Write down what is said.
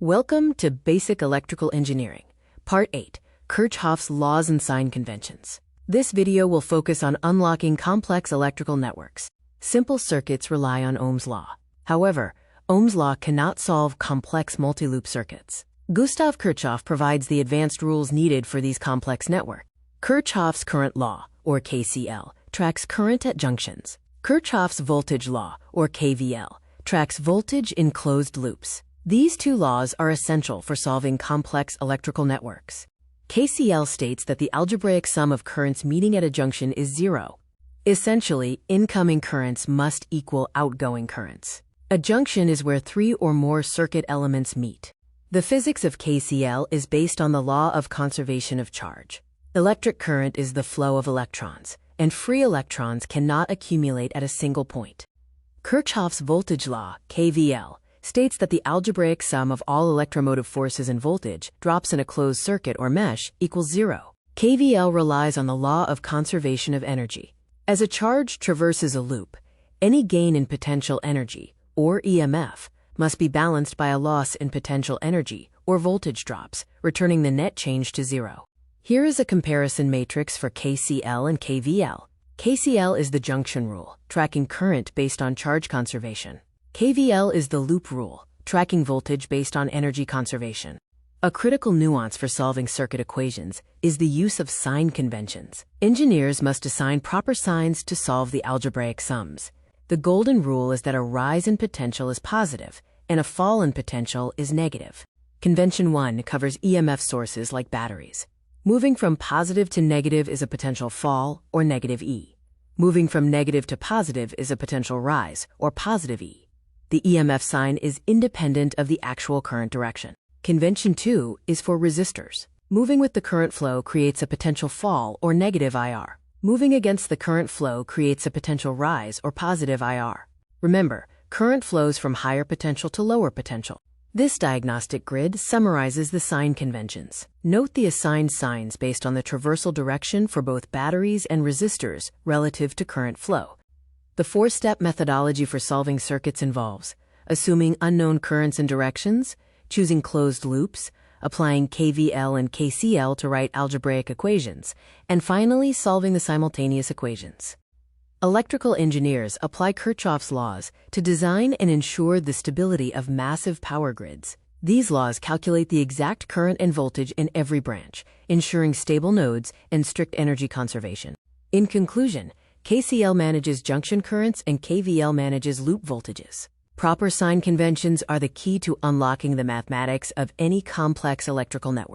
Welcome to Basic Electrical Engineering, Part 8, Kirchhoff's Laws and Sign Conventions. This video will focus on unlocking complex electrical networks. Simple circuits rely on Ohm's law. However, Ohm's law cannot solve complex multi-loop circuits. Gustav Kirchhoff provides the advanced rules needed for these complex networks. Kirchhoff's current law, or KCL, tracks current at junctions. Kirchhoff's voltage law, or KVL, tracks voltage in closed loops. These two laws are essential for solving complex electrical networks. KCL states that the algebraic sum of currents meeting at a junction is zero. Essentially, incoming currents must equal outgoing currents. A junction is where three or more circuit elements meet. The physics of KCL is based on the law of conservation of charge. Electric current is the flow of electrons, and free electrons cannot accumulate at a single point. Kirchhoff's voltage law, KVL, states that the algebraic sum of all electromotive forces and voltage drops in a closed circuit or mesh equals zero. KVL relies on the law of conservation of energy. As a charge traverses a loop, any gain in potential energy, or EMF, must be balanced by a loss in potential energy, or voltage drops, returning the net change to zero. Here is a comparison matrix for KCL and KVL. KCL is the junction rule, tracking current based on charge conservation. KVL is the loop rule, tracking voltage based on energy conservation. A critical nuance for solving circuit equations is the use of sign conventions. Engineers must assign proper signs to solve the algebraic sums. The golden rule is that a rise in potential is positive, and a fall in potential is negative. Convention 1 covers EMF sources like batteries. Moving from positive to negative is a potential fall, or negative E. Moving from negative to positive is a potential rise, or positive E. The EMF sign is independent of the actual current direction. Convention 2 is for resistors. Moving with the current flow creates a potential fall, or negative IR. Moving against the current flow creates a potential rise, or positive IR. Remember, current flows from higher potential to lower potential. This diagnostic grid summarizes the sign conventions. Note the assigned signs based on the traversal direction for both batteries and resistors relative to current flow. The four-step methodology for solving circuits involves assuming unknown currents and directions, choosing closed loops, applying KVL and KCL to write algebraic equations, and finally solving the simultaneous equations. Electrical engineers apply Kirchhoff's laws to design and ensure the stability of massive power grids. These laws calculate the exact current and voltage in every branch, ensuring stable nodes and strict energy conservation. In conclusion, KCL manages junction currents and KVL manages loop voltages. Proper sign conventions are the key to unlocking the mathematics of any complex electrical network.